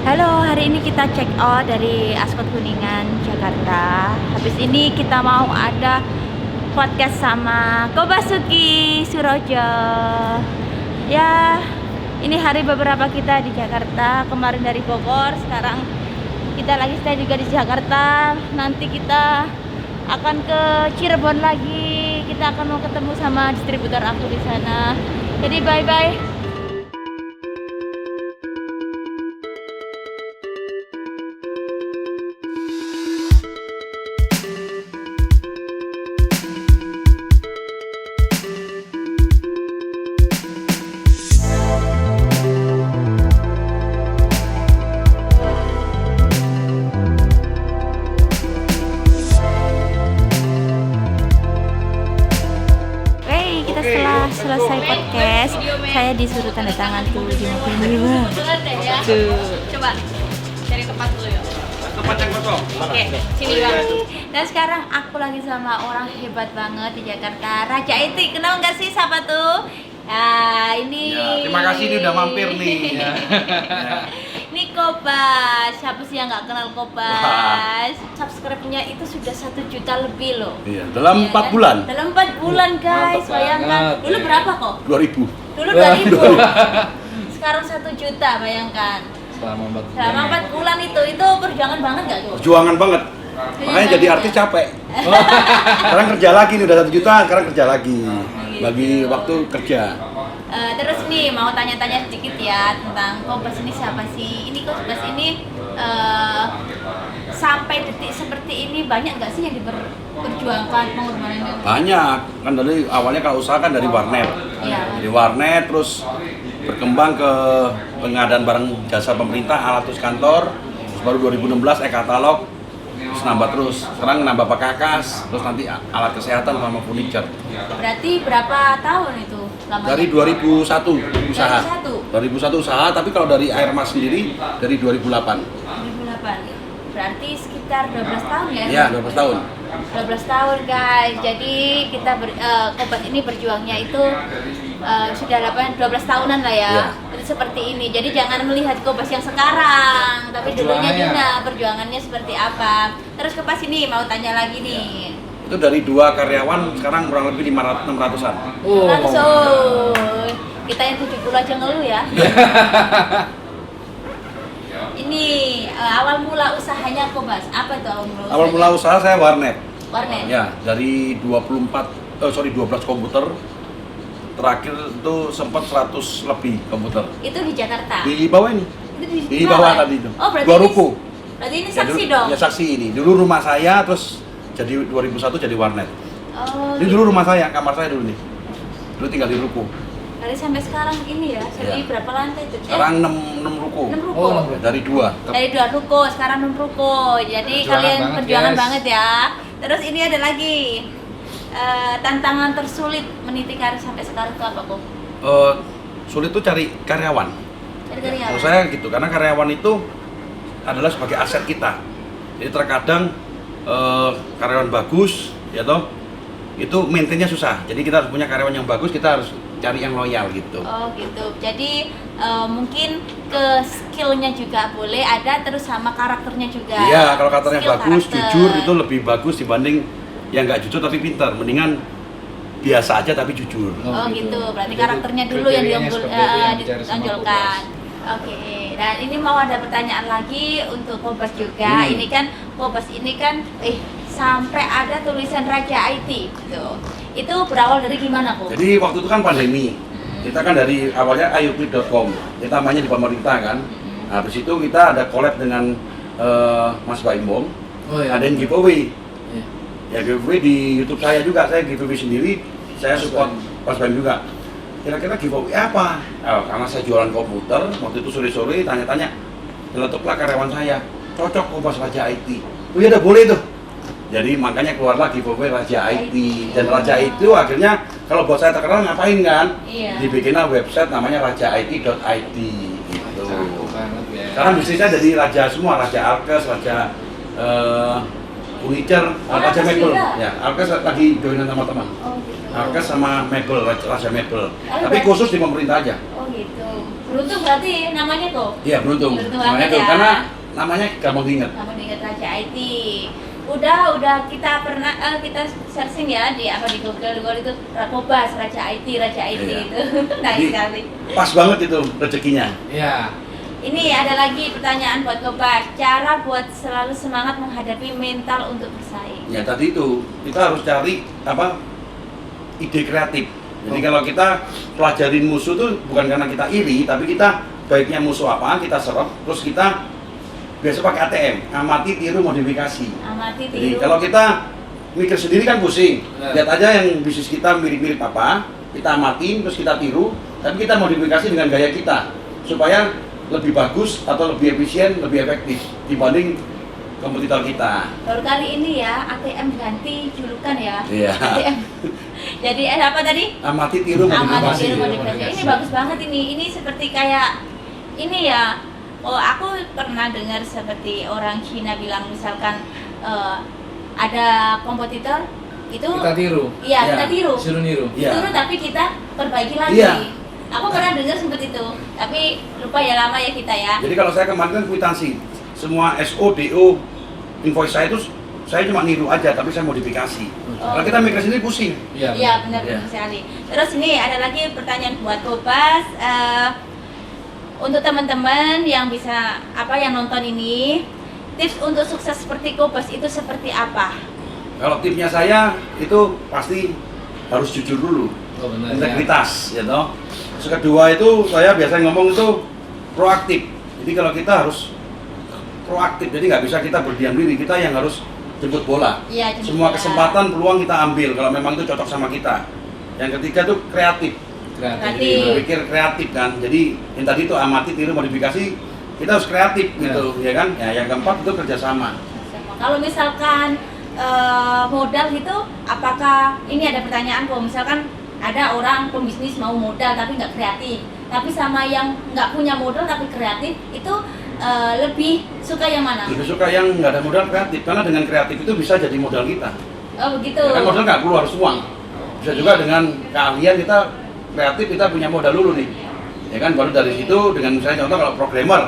Halo, hari ini kita check out dari Ascot Kuningan, Jakarta. Habis ini kita mau ada podcast sama Ko Basuki Surojo. Ya, ini hari beberapa kita di Jakarta. Kemarin dari Bogor, sekarang kita lagi stay juga di Jakarta. Nanti kita akan ke Cirebon lagi. Kita akan mau ketemu sama distributor aku di sana. Jadi bye bye. Setelah selesai podcast, saya disuruh tanda tangan tuh di mobil mewah. Tuh. Coba cari tempat dulu ya. Tempat yang kosong. Oke, sini bang. Dan sekarang aku lagi sama orang hebat banget di Jakarta, Raja Iti. Kenal nggak sih siapa tuh? Ya ini. Ya, terima kasih ini udah mampir nih. Ya. Ini Kopas. Siapa sih yang nggak kenal Kopas? Subscribe-nya itu sudah 1 juta lebih loh. Iya, dalam Iya 4 kan? bulan. Dalam 4 bulan guys, Mantap bayangkan. banget, Dulu ya. berapa kok? 2000. Dulu 2000. Sekarang 1 juta, bayangkan. Selama 4 bulan. Selama 4 bulan itu perjuangan banget gak tuh? Perjuangan banget. Makanya jadi artis capek. Sekarang kerja lagi nih udah 1 juta, sekarang kerja lagi. Bagi waktu kerja. Terus nih mau tanya-tanya sedikit ya tentang Kopas ini siapa sih? Ini Kopas ini sampai detik seperti ini banyak gak sih yang diperjuangkan pengorbanannya? Banyak. Kan dari awalnya kalau usaha kan dari warnet. Iya. Dari warnet terus berkembang ke pengadaan barang jasa pemerintah, alat tulis kantor. Terus baru 2016 e-katalog. Terus nambah terus. Sekarang nambah Pakakas, terus nanti alat kesehatan sama furniture. Berarti berapa tahun itu lamanya? Dari 2001 usaha. 2001? 2001 usaha, tapi kalau dari Air Mas sendiri dari 2008. 2008. Berarti sekitar 12 tahun ya? Iya, 12 tahun. 12 tahun guys. Jadi kita Kopas ini berjuangnya itu sudah 12 tahunan lah ya. Iya. Jadi seperti ini. Jadi jangan melihat Kopas yang sekarang, tapi dulunya Perjuangannya. juga perjuangannya seperti apa. Terus Kopas ini mau tanya lagi nih. Itu dari 2 karyawan sekarang kurang lebih 600-an. Langsung kita yang 70 aja ngeluh ya. Ini awal mula usahanya Kopas. Apa itu awal mula? Awal mula usaha saya warnet. Warnet. Ya, dari 12 komputer. Terakhir itu sempat 100 lebih komputer. Itu di Jakarta. Di bawah ini. Itu Di bawah tadi itu. Oh, berarti 2 ini- ruko. Berarti ini Ya, saksi dulu, dong. ya saksi ini. Dulu rumah saya terus jadi 2001 jadi warnet. Oh, Ini dulu rumah saya, kamar saya dulu nih. Dulu tinggal di ruko. Dari sampai sekarang ini ya, jadi Iya. berapa lantai itu? Sekarang 6 ruko. 6 ruko. Oh, 6 Dari 2. Dari 2 ruko, sekarang 6 ruko. Jadi Perjuangan kalian banget, perjuangan guys. banget ya. Terus ini ada lagi tantangan tersulit meniti karir sampai sekarang itu apa kok? Sulit tuh cari karyawan. Dari karyawan. Menurut saya gitu, karena karyawan itu adalah sebagai aset kita. Jadi terkadang karyawan bagus, ya toh, itu maintainnya susah. Jadi kita harus punya karyawan yang bagus, kita harus cari yang loyal gitu. Oh gitu. Jadi mungkin ke skillnya juga boleh ada, terus sama karakternya juga. Iya, kalau karakternya Skill bagus, karakter. jujur itu lebih bagus dibanding yang nggak jujur tapi pintar. Mendingan biasa aja tapi jujur. Oh gitu, berarti Jadi karakternya dulu yang kriterianya seperti itu yang dicari sama ditonjolkan. Oke, dan ini mau ada pertanyaan lagi untuk Kopas juga. Ini kan Kopas ini kan sampai ada tulisan Raja IT gitu. Itu berawal dari gimana kok? Jadi waktu itu kan pandemi. Kita kan dari awalnya ayupi.com. Kita mainnya di pemerintah kan. Nah, habis itu kita ada collab dengan Mas Baimbong. Oh iya. Ada yang giveaway. Iya. Ya giveaway di YouTube saya juga, saya giveaway sendiri, saya support Mas Baim juga. Kira-kira giveaway apa? Karena saya jualan komputer, waktu itu sore-sore tanya-tanya, nyeletuklah karyawan saya, cocok kok Mas Raja IT. Oh iya udah boleh tuh. Jadi makanya keluarlah giveaway Raja IT. Dan Raja itu akhirnya kalau buat saya terkenal ngapain kan? Iya. Dibikinlah website namanya rajait.id gitu. Cakep banget ya. Sekarang bisnisnya jadi raja semua, Raja Alkes, Raja furniture, Oh, Raja Alkes Mebel. juga? Ya, Alkes lagi joinan sama teman. Oh gitu. Alkes sama Mebel, Raja Mebel. Tapi berarti- khusus di pemerintah aja. Oh gitu. Beruntung berarti namanya tuh. Iya beruntung. Beruntung Makanya banget tuh, ya. karena namanya gampang diingat. Kamu ingat Raja IT. Udah kita pernah kita searching ya di Google itu Kobas Raja IT Iya. itu. Nice Jadi, sekali. pas banget itu rezekinya. Iya. Ini ada lagi pertanyaan buat Kobas. Cara buat selalu semangat menghadapi mental untuk bersaing. Ya tadi itu kita harus cari ide kreatif. Jadi kalau kita pelajarin musuh tuh bukan karena kita iri, tapi kita baiknya musuh apa kita serap, terus kita biasa pakai ATM, amati, tiru, modifikasi. Amati, Jadi tiru. kalau kita mikir sendiri kan pusing. Benar. Lihat aja yang bisnis kita mirip-mirip apa, kita amatin, terus kita tiru, tapi kita modifikasi dengan gaya kita supaya lebih bagus atau lebih efisien, lebih efektif dibanding kompetitor kita. Baru kali ini ya ATM ganti julukan ya. Iya. ATM. Jadi apa tadi? Amati, tiru, Amati, modifikasi. tiru, modifikasi. Ini bagus banget ini. Ini seperti kayak ini ya. Oh, aku pernah dengar seperti orang Cina bilang misalkan ada kompetitor itu Kita tiru. Iya, Iya. kita tiru. Suruh niru. Iya. Tiru tapi kita perbaiki lagi. Iya. Aku pernah dengar seperti itu. Tapi lupa ya lama ya kita ya. Jadi kalau saya kemarin kan kwitansi, semua SO, DO, invoice saya itu saya cuma niru aja, tapi saya modifikasi. Oh. Kalau kita mikir sendiri pusing. Iya. Iya benar Iya. sekali. Terus ini ada lagi pertanyaan buat Kobas. Untuk teman-teman yang bisa yang nonton ini, tips untuk sukses seperti Kobas itu seperti apa? Kalau tipsnya saya itu pasti harus jujur dulu, Oh benar. integritas, ya toh. Terus kedua itu saya biasanya ngomong itu proaktif. Jadi kalau kita harus proaktif, jadi nggak bisa kita berdiam diri, kita yang harus jemput bola. Iya, jemput Semua bola. kesempatan, peluang kita ambil kalau memang itu cocok sama kita. Yang ketiga tuh kreatif. Kreatif. Jadi berpikir kreatif kan. Jadi yang tadi itu amati, tiru, modifikasi, kita harus kreatif gitu, ya kan? Ya, yang keempat itu kerjasama. Kalau misalkan modal gitu, apakah ini ada pertanyaan kok? Misalkan ada orang pembisnis mau modal tapi nggak kreatif, tapi sama yang nggak punya modal tapi kreatif itu lebih suka yang mana? Lebih suka yang nggak ada modal kreatif, karena dengan kreatif itu bisa jadi modal kita. Oh begitu. Ya kan modal nggak perlu harus uang. Bisa juga dengan keahlian kita kreatif, kita punya modal dulu nih. Ya kan baru dari situ dengan misalnya contoh kalau programmer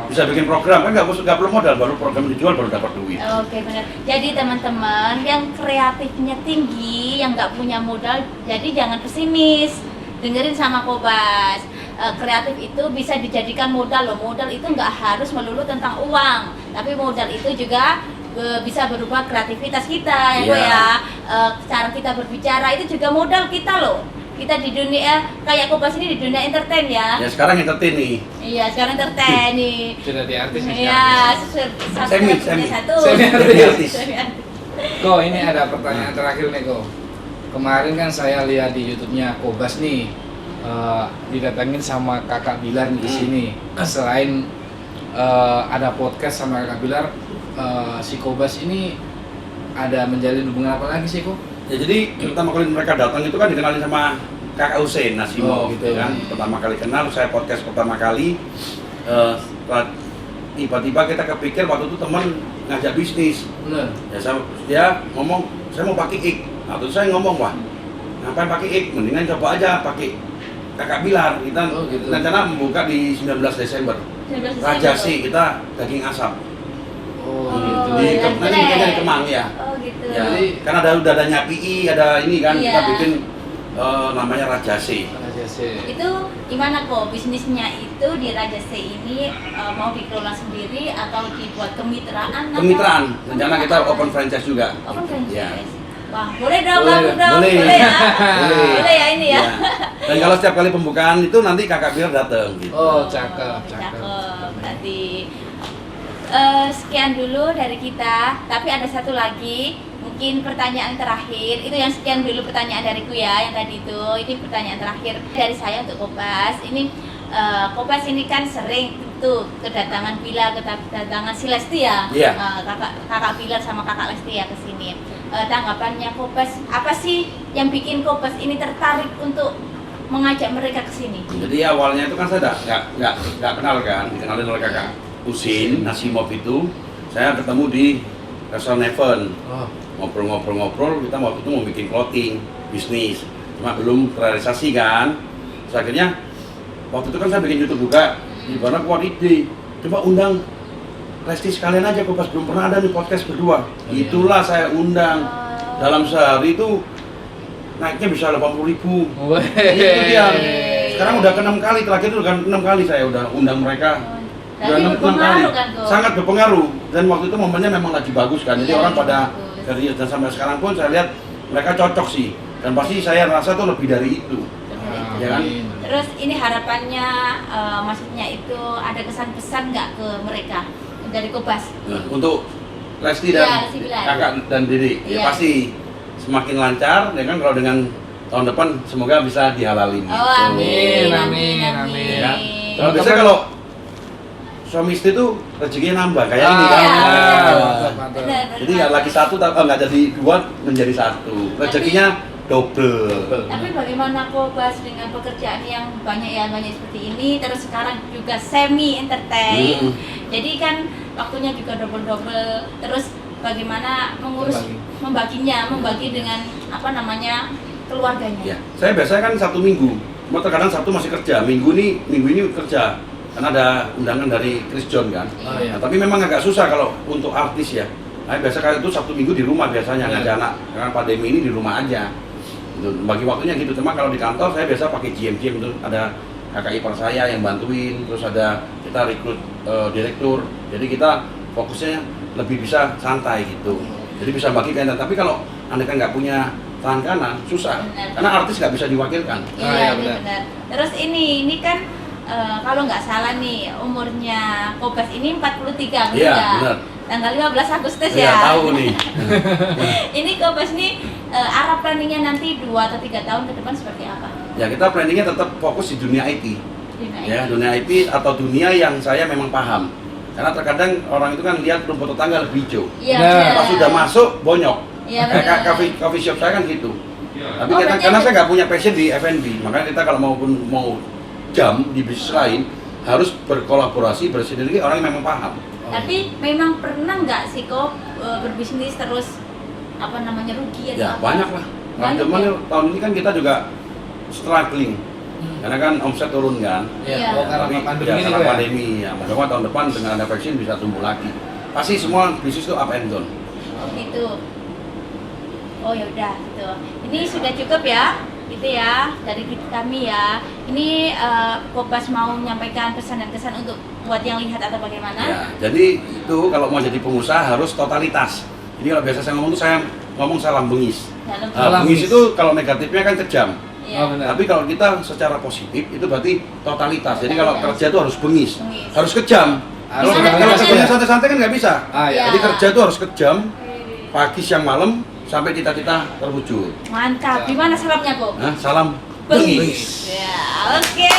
bisa bikin program kan nggak perlu modal, baru program dijual baru dapat duit. Oke benar. Jadi teman-teman yang kreatifnya tinggi, yang nggak punya modal, jadi jangan pesimis. Dengerin sama Kobas. Kreatif itu bisa dijadikan modal loh. Modal itu nggak harus melulu tentang uang, tapi modal itu juga bisa berupa kreativitas kita ya, Iya. Bo, ya. Cara kita berbicara itu juga modal kita loh. Kita di dunia kayak Kobas ini di dunia entertain ya. Ya sekarang entertain nih. Iya, sekarang entertain nih. Sudah di artis nih Iya, sekarang. Semi. satu. Semi-artis. Semi-artis. Ko, ini ada pertanyaan terakhir nih Ko. Kemarin kan saya lihat di YouTube-nya Kobas nih, didatangin sama Kakak Bilar nih di sini. Selain ada podcast sama Kakak Bilar, si Kobas ini ada menjalin hubungan apa lagi sih Ko? Ya jadi pertama kali mereka datang itu kan dikenalin sama Kakak Hussein Nasimo Oh, gitu kan. Pertama kali kenal, saya podcast pertama kali. Tiba-tiba kita kepikir waktu itu teman ngajak bisnis. Bener. Ya dia ngomong saya mau pakai ik. Nah terus saya ngomong wah ngapain pakai ik? Mendingan coba aja pakai Kakak Bilar. Kita Oh, gitu. rencana membuka di 19 Desember. 19 Raja Desember. sih kita daging asap. Oh, Oh, gitu. Di ya, nanti bikinnya di Kemang ya. Oh gitu. Ya, Jadi- karena udah ada nyapi, ada ini kan, Iya. kita bikin namanya Rajasi. Raja sih. Itu gimana kok bisnisnya itu di Raja C ini mau dikelola sendiri atau dibuat kemitraan? atau- Kemitraan, rencana kita open franchise juga. Open franchise. Ya. Wah, boleh dong, Boleh, gabung dong. boleh. Boleh ya. Boleh. Boleh ya ini ya. Ya. Dan kalau setiap kali pembukaan itu nanti Kakak Bilar datang gitu. Oh, cakep, cakep. Cakep. Berarti sekian dulu dari kita, tapi ada satu lagi mungkin pertanyaan terakhir. Itu yang sekian dulu pertanyaan dariku ya, yang tadi itu. Ini pertanyaan terakhir dari saya untuk Kobas. Ini Kobas ini kan sering tuh kedatangan Bila, kedatangan si Lesti ya. Iya. Kakak Bilar sama Kakak Lesti ya ke sini. Tanggapannya Kobas, apa sih yang bikin Kobas ini tertarik untuk mengajak mereka ke sini? Jadi awalnya itu kan saya nggak kenal kan, dikenalin oleh Kakak Husin Nasimov itu. Saya ketemu di restoran Heaven. Oh, Ngobrol-ngobrol, kita waktu itu mau bikin clothing bisnis, cuma belum terrealisasi kan. Terus akhirnya waktu itu kan saya bikin YouTube juga, di mana keluar ide, coba undang Lesti sekalian aja, kok pas belum pernah ada nih podcast berdua. Itulah saya undang. Dalam sehari itu naiknya bisa 80.000. Itu dia. Sekarang udah ke-6 kali, terakhir itu kan 6 kali saya udah undang mereka. Udah Tapi 6 berpengaruh kan, Ko? Sangat berpengaruh. Dan waktu itu momennya memang lagi bagus kan. Jadi Iya, orang pada bagus. serius, dan sampai sekarang pun saya lihat mereka cocok sih. Dan pasti saya rasa tuh lebih dari itu. Ya kan? Terus ini harapannya, maksudnya itu ada kesan-pesan nggak ke mereka dari Kobas? Nah, untuk Lesti Iya, dan Lesti Bilar. kakak dan Didi, Iya. ya pasti semakin lancar. Ya kan, kalau dengan tahun depan semoga bisa dihalalin. Oh, gitu. amin, Amin, amin, amin. Ya. amin. Kalau biasanya kalau suami istri itu rezekinya nambah kayak ini kan. Iya, Nah, benar. mantap. Benar, jadi nggak lagi satu, nggak jadi dua, menjadi satu. Rezekinya double. Tapi bagaimana Kobas dengan pekerjaan yang banyak seperti ini, terus sekarang juga semi entertain. Jadi kan waktunya juga double, terus bagaimana mengurus, membagi dengan apa namanya keluarganya. Ya, saya biasanya kan Sabtu Minggu. Cuma terkadang Sabtu masih kerja, minggu ini kerja. Karena ada undangan dari Chris John kan. Oh, iya. Nah, tapi memang agak susah kalau untuk artis ya. Nah, biasa kali itu Sabtu Minggu di rumah biasanya ngajak anak. Karena pandemi ini di rumah aja. Gitu, bagi waktunya gitu. Cuma kalau di kantor saya biasa pakai GM itu, ada kakak ipar saya yang bantuin, terus ada kita rekrut direktur. Jadi kita fokusnya lebih bisa santai gitu. Jadi bisa bagi kanan. Tapi kalau Anda kan nggak punya tangan kanan, susah. Benar. Karena artis nggak bisa diwakilkan. Iya, iya, itu benar. benar. Terus ini kan kalau nggak salah nih umurnya Kobas ini 43, benar Iya, nggak? benar. Tanggal 15 Agustus Iya, ya. tahu nih. Ini Kobas nih arah planningnya nanti 2 atau 3 tahun ke depan seperti apa? Ya kita planningnya tetap fokus di dunia IT. Dunia Ya, ini? dunia IT atau dunia yang saya memang paham. Karena terkadang orang itu kan lihat rumput tetangga lebih hijau. Iya, Nah, benar. Pas sudah masuk bonyok. Iya, benar. Coffee shop saya kan gitu. Tapi Oh, berarti karena ada- saya nggak punya passion di F&B, makanya kita kalau mau jam di bisnis lain harus berkolaborasi bersinergi orang yang memang paham. Tapi memang pernah nggak sih kok berbisnis terus apa namanya rugi atau Ya apa? banyak lah. Nah, Banyak cuman ya? tahun ini kan kita juga struggling. Karena kan omset turun kan. Iya. Oh, karena Tapi pandemi ya, ini karena kok ya? pandemi ya. Mudah-mudahan tahun depan dengan ada vaksin bisa tumbuh lagi. Pasti semua bisnis itu up and down. Oh gitu. Oh ya udah gitu. Ini sudah cukup ya, gitu ya dari kami ya. Ini Kobas mau menyampaikan pesan dan kesan untuk buat yang lihat atau bagaimana? Ya, jadi itu kalau mau jadi pengusaha harus totalitas. Jadi kalau biasa saya ngomong tuh saya ngomong salam bengis. Dalam Salam Bengis bengis. itu kalau negatifnya kan kejam. Iya. Oh, benar. Tapi kalau kita secara positif itu berarti totalitas. Jadi kalau Totalitas. kerja itu harus bengis, Bengis. harus kejam. Harus Kalau kejam. kalau kerjanya santai-santai kan nggak bisa. Ah, ya. Jadi kerja itu harus kejam, pagi, siang, malam sampai cita-cita terwujud. Mantap. Di mana salamnya kok? Nah, salam Bengis. bengis. Ya, oke.